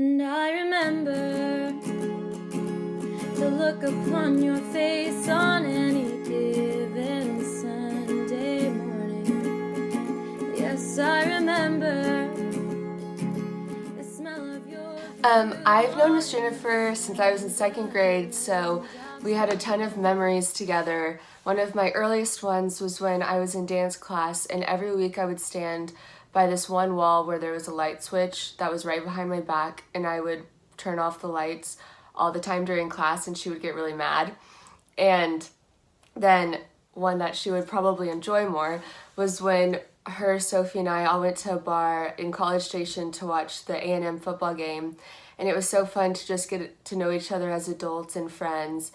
And I remember the look upon your face on any given Sunday morning. Yes, I remember the smell of your... I've known Miss Jennifer since I was in second grade, so we had a ton of memories together. One of my earliest ones was when I was in dance class, and every week I would stand by this one wall where there was a light switch that was right behind my back, and I would turn off the lights all the time during class, and she would get really mad. And then one that she would probably enjoy more was when her, Sophie, and I all went to a bar in College Station to watch the A&M football game, and it was so fun to just get to know each other as adults and friends.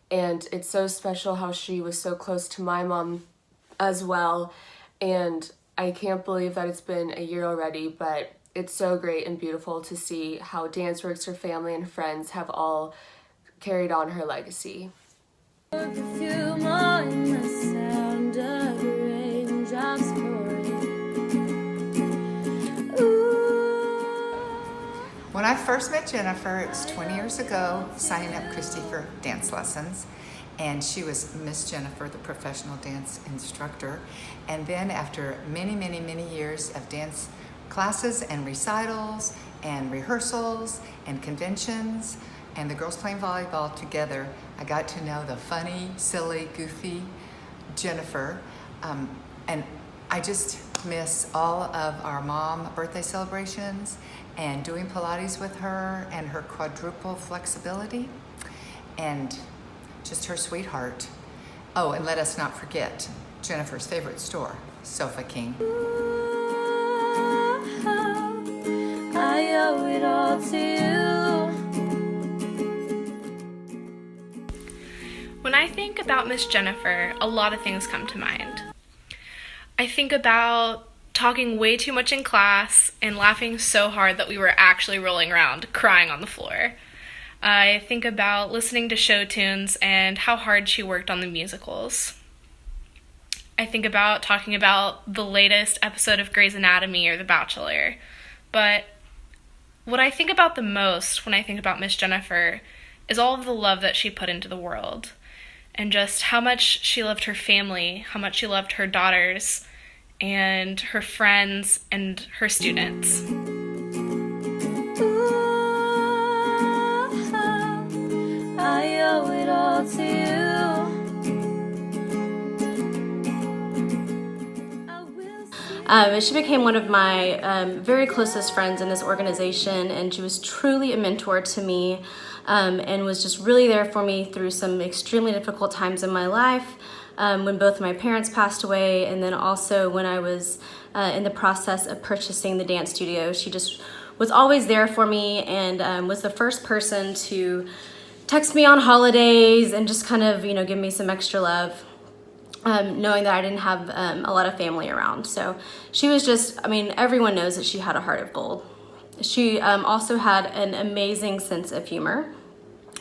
And it's so special how she was so close to my mom as well, and I can't believe that it's been a year already, but it's so great and beautiful to see how DanceWorks, her family, and friends have all carried on her legacy. Perfume on the sound of raindrops pouring. When I first met Jennifer, it was 20 years ago, signing up Christy for dance lessons. And she was Miss Jennifer, the professional dance instructor. And then after many, many, many years of dance classes and recitals and rehearsals and conventions and the girls playing volleyball together, I got to know the funny, silly, goofy Jennifer. And I just miss all of our mom birthday celebrations and doing Pilates with her and her quadruple flexibility and just her sweetheart. Oh, and let us not forget Jennifer's favorite store, Sofa King. I owe it all to you. When I think about Miss Jennifer, a lot of things come to mind. I think about talking way too much in class and laughing so hard that we were actually rolling around, crying on the floor. I think about listening to show tunes and how hard she worked on the musicals. I think about talking about the latest episode of Grey's Anatomy or The Bachelor. But what I think about the most when I think about Miss Jennifer is all of the love that she put into the world, and just how much she loved her family, how much she loved her daughters, and her friends, and her students. I owe it all to you. She became one of my very closest friends in this organization, and she was truly a mentor to me, and was just really there for me through some extremely difficult times in my life, when both my parents passed away, and then also when I was in the process of purchasing the dance studio. She just was always there for me, and was the first person to text me on holidays and just kind of, give me some extra love, knowing that I didn't have a lot of family around. So she was just, everyone knows that she had a heart of gold. She also had an amazing sense of humor.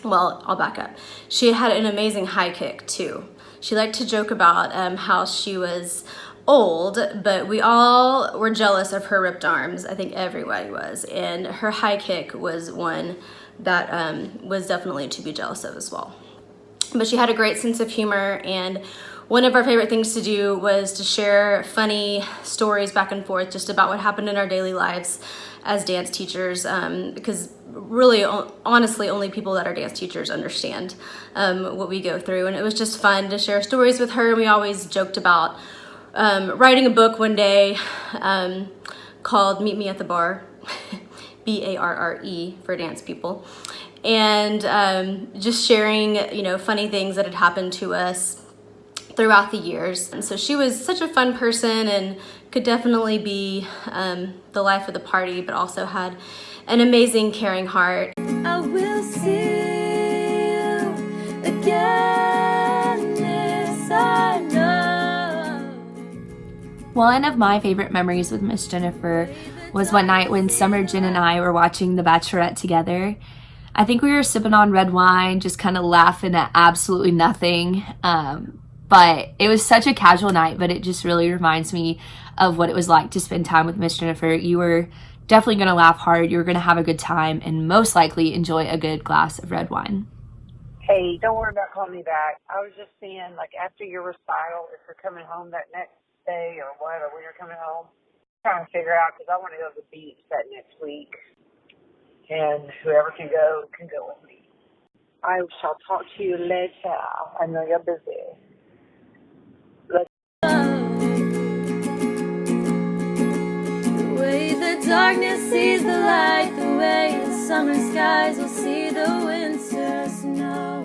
Well, I'll back up. She had an amazing high kick too. She liked to joke about how she was old, but we all were jealous of her ripped arms. I think everybody was. And her high kick was one that was definitely to be jealous of as well. But she had a great sense of humor, and one of our favorite things to do was to share funny stories back and forth just about what happened in our daily lives as dance teachers, because really, honestly, only people that are dance teachers understand what we go through. And it was just fun to share stories with her. We always joked about writing a book one day called Meet Me at the Bar, BARRE for dance people, and just sharing, funny things that had happened to us throughout the years. And so she was such a fun person and could definitely be the life of the party, but also had an amazing, caring heart. I will see you again, this I know. One of my favorite memories with Miss Jennifer was one night when Summer, Jen, and I were watching The Bachelorette together. I think we were sipping on red wine, just kind of laughing at absolutely nothing. But it was such a casual night, but it just really reminds me of what it was like to spend time with Miss Jennifer. You were definitely going to laugh hard. You're going to have a good time and most likely enjoy a good glass of red wine. Hey, don't worry about calling me back. I was just seeing, like, after your recital, if you're coming home that next day or what, or when you're coming home, trying to figure out, because I want to go to the beach that next week, and whoever can go with me. I shall talk to you later. I know you're busy. The way the darkness sees the light, the way the summer skies will see the winter snow.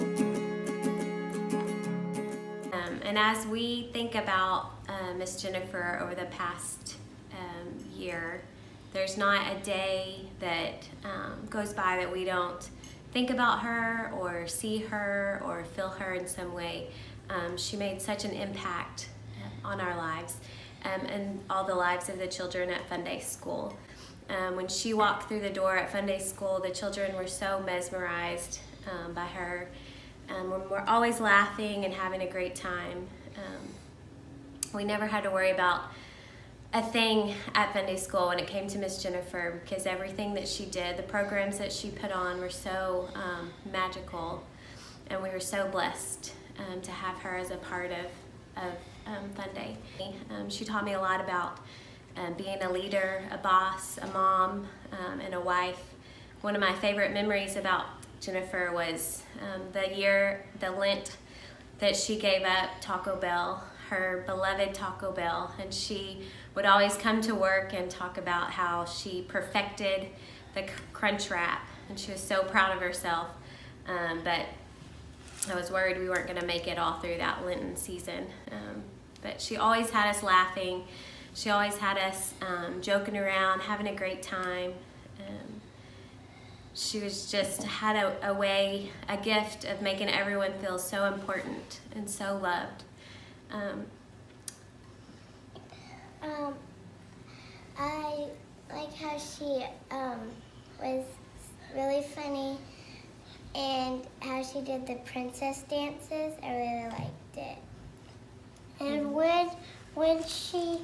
And as we think about Miss Jennifer over the past year, there's not a day that goes by that we don't think about her or see her or feel her in some way. She made such an impact on our lives and all the lives of the children at Fun Day School. When she walked through the door at Fun Day School, the children were so mesmerized by her. We're always laughing and having a great time. We never had to worry about a thing at Fun Day School when it came to Miss Jennifer, because everything that she did, the programs that she put on were so magical, and we were so blessed to have her as a part of Fun Day. She taught me a lot about being a leader, a boss, a mom, and a wife. One of my favorite memories about Jennifer was the Lent that she gave up Taco Bell, her beloved Taco Bell, and she would always come to work and talk about how she perfected the crunch wrap, and she was so proud of herself. But I was worried we weren't going to make it all through that Lenten season. But she always had us laughing. She always had us joking around, having a great time. She was just had a gift of making everyone feel so important and so loved. I like how she was really funny, and how she did the princess dances. I really liked it. And when she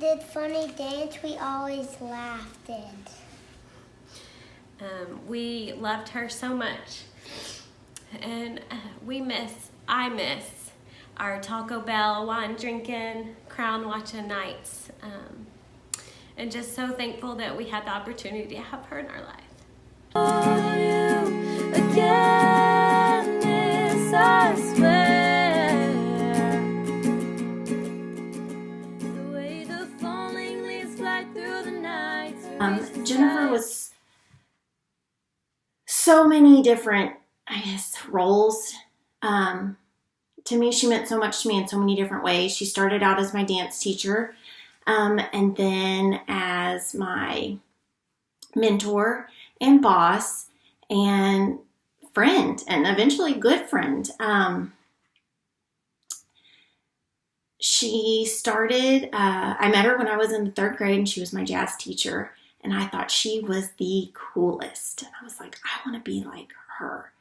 did funny dance, we always laughed. We loved her so much, and I miss our Taco Bell wine drinking, crown watching nights, and just so thankful that we had the opportunity to have her in our life. Again, this I swear. The way the falling leaves fly through the night. Jennifer was so many different, I guess, roles. To me, she meant so much to me in so many different ways. She started out as my dance teacher, and then as my mentor and boss and friend, and eventually good friend. She started, I met her when I was in the 3rd grade, and she was my jazz teacher, and I thought she was the coolest. And I was like, I want to be like her.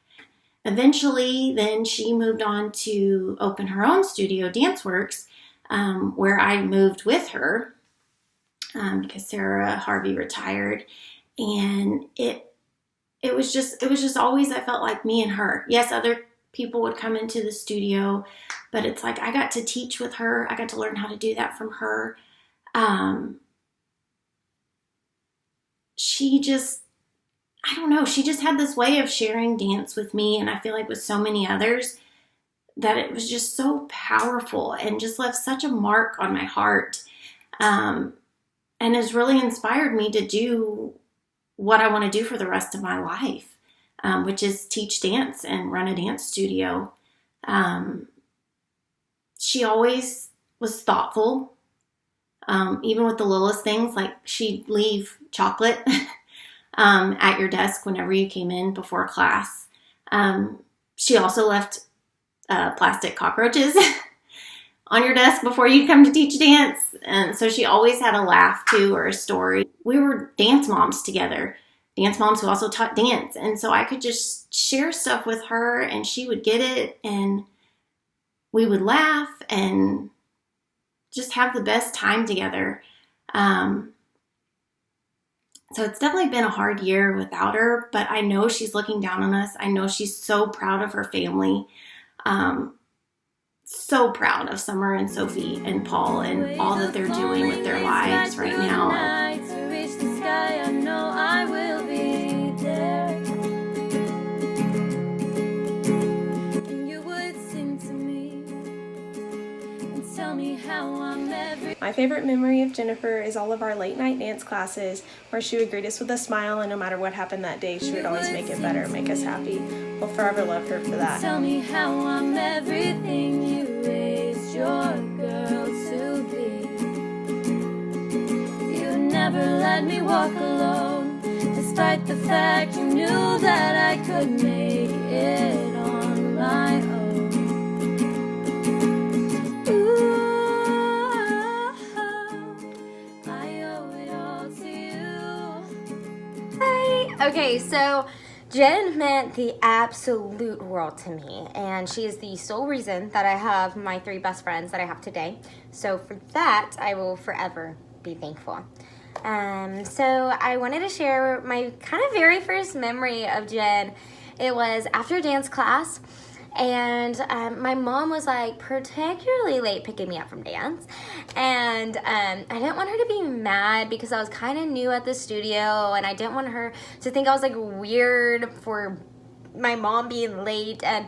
Eventually, then she moved on to open her own studio, DanceWorks, where I moved with her because Sarah Harvey retired, and it was just always, I felt like me and her. Yes, other people would come into the studio, but it's like I got to teach with her. I got to learn how to do that from her. She just, I don't know, she just had this way of sharing dance with me, and I feel like with so many others, that it was just so powerful and just left such a mark on my heart, and has really inspired me to do what I want to do for the rest of my life, which is teach dance and run a dance studio. She always was thoughtful, even with the littlest things, like she'd leave chocolate at your desk whenever you came in before class. She also left plastic cockroaches on your desk before you come to teach dance. And so she always had a laugh too, or a story. We were dance moms together, dance moms who also taught dance. And so I could just share stuff with her, and she would get it, and we would laugh and just have the best time together. So it's definitely been a hard year without her, but I know she's looking down on us. I know she's so proud of her family. So proud of Summer and Sophie and Paul and all that they're doing with their lives right now. To reach the sky, I know I will be there. And you would sing to me and tell me how I'm every. My favorite memory of Jennifer is all of our late night dance classes where she would greet us with a smile, and no matter what happened that day, she would always make it better, make us happy. We'll forever love her for that. Tell me how I'm everything you raised your girl to be. You never let me walk alone, despite the fact you knew that I could make it on my own. Ooh, I owe it all to you. Hi. Okay, so Jen meant the absolute world to me, and she is the sole reason that I have my 3 best friends that I have today. So for that, I will forever be thankful. So I wanted to share my kind of very first memory of Jen. It was after dance class, and my mom was like particularly late picking me up from dance, and I didn't want her to be mad because I was kind of new at the studio, and I didn't want her to think I was like weird for my mom being late, and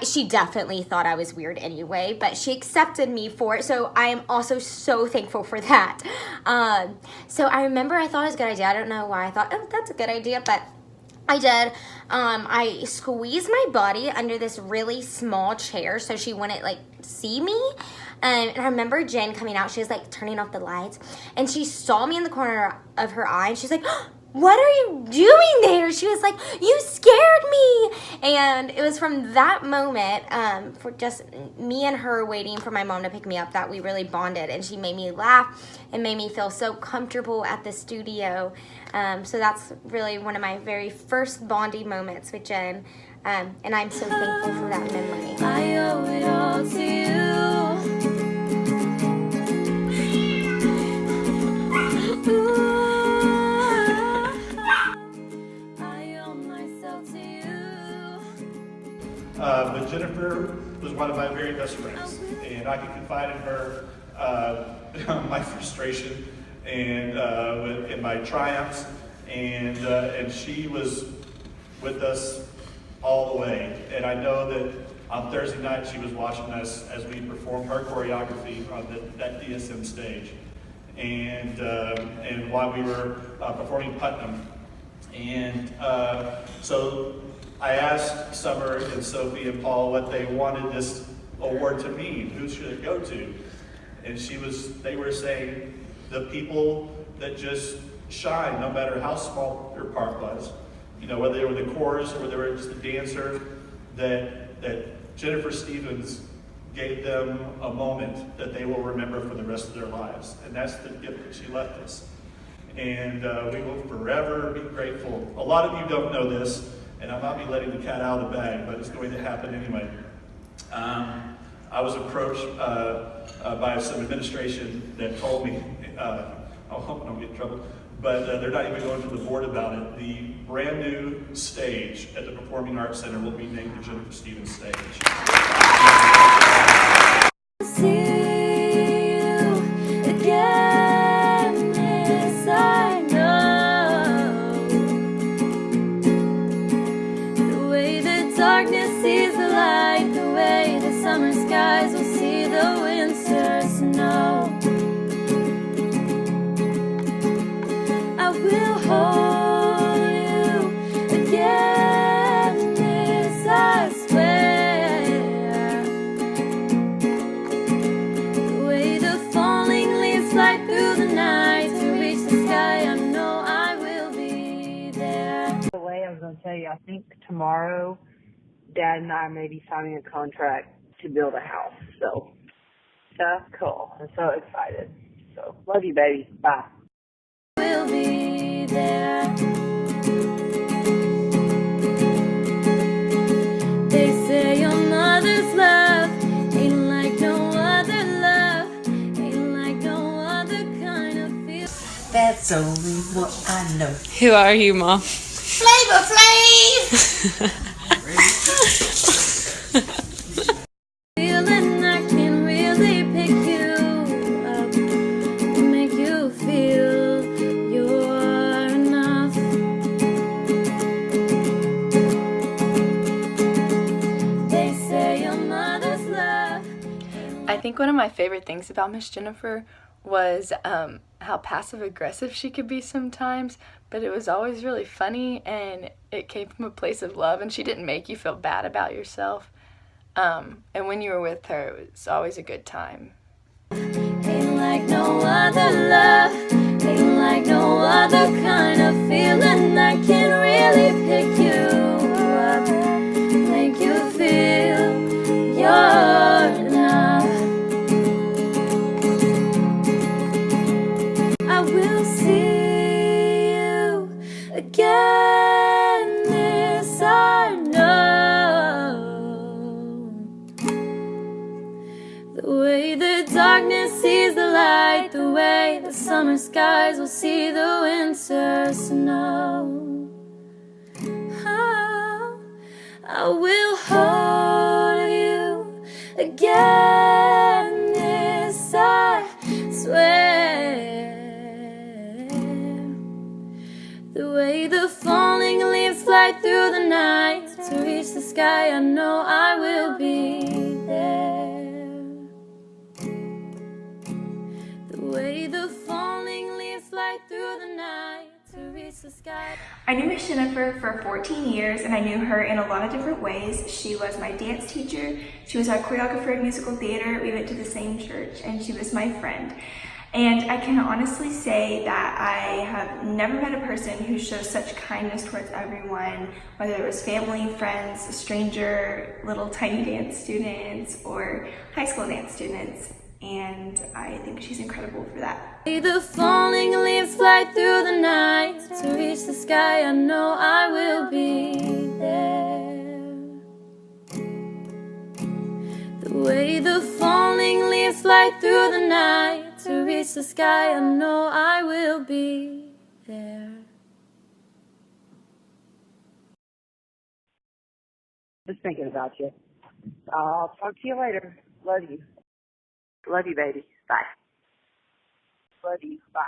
she definitely thought I was weird anyway, but she accepted me for it, so I am also so thankful for that. So I remember I thought it was a good idea. I don't know why I thought, oh, that's a good idea, but I did. I squeezed my body under this really small chair so she wouldn't like see me. And I remember Jen coming out. She was like turning off the lights, and she saw me in the corner of her eye, and she's like, what are you doing there? She was like, you scared me. And it was from that moment, for just me and her waiting for my mom to pick me up, that we really bonded, and she made me laugh and made me feel so comfortable at the studio. So that's really one of my very first bonding moments with Jen, and I'm so thankful for that memory. I owe it all to you. Ooh. But Jennifer was one of my very best friends, and I could confide in her my frustration and in my triumphs, and she was with us all the way. And I know that on Thursday night she was watching us as we performed her choreography on that DSM stage, and while we were performing Putnam, and so I asked Summer and Sophie and Paul what they wanted this award to mean. Who should it go to? And they were saying the people that just shine, no matter how small their part was. You know, whether they were the chorus or whether they were just a dancer, that Jennifer Stevens gave them a moment that they will remember for the rest of their lives. And that's the gift that she left us. And we will forever be grateful. A lot of you don't know this, and I might be letting the cat out of the bag, but it's going to happen anyway. I was approached by some administration that told me, I hope I don't get in trouble, but they're not even going to the board about it. The brand new stage at the Performing Arts Center will be named the Jennifer Stevens Stage. See you again, yes I know. The way the darkness sees the light, the way the summer skies will see the winter snow. I will hold you again, this I swear. The way the falling leaves fly through the night to reach the sky, I know I will be there. The way I was going to tell you, I think tomorrow Dad and I may be signing a contract to build a house. So that's cool. I'm so excited. So love you, baby. Bye. Will be there. They say your mother's love ain't like no other love, ain't like no other kind That's only what I know. Who are you, Mom? Flavor Flav! Feeling I can really pick you up, make you feel you're enough. They say your mother's love. I think one of my favorite things about Miss Jennifer was how passive-aggressive she could be sometimes, but it was always really funny, and it came from a place of love, and she didn't make you feel bad about yourself. And when you were with her, it was always a good time. Ain't like no other love, ain't like no other kind of feeling that can really pick you up, make you feel you're enough. I will see you again, this I know. The way the darkness sees the light, the way the summer skies will see the winter snow. Oh, I will hold you again, this I swear. The way the falling leaves fly through the night to reach the sky, I know I will be there. The way the falling leaves fly through the night to reach the sky. I knew Miss Jennifer for 14 years, and I knew her in a lot of different ways. She was my dance teacher, she was our choreographer in musical theater, we went to the same church, and she was my friend. And I can honestly say that I have never met a person who shows such kindness towards everyone, whether it was family, friends, a stranger, little tiny dance students, or high school dance students. And I think she's incredible for that. The falling leaves fly through the night to reach the sky, I know I will be there. The way the falling leaves fly through the night to reach the sky, I know I will be there. Just thinking about you. I'll talk to you later. Love you. Love you, baby. Bye. Love you. Bye.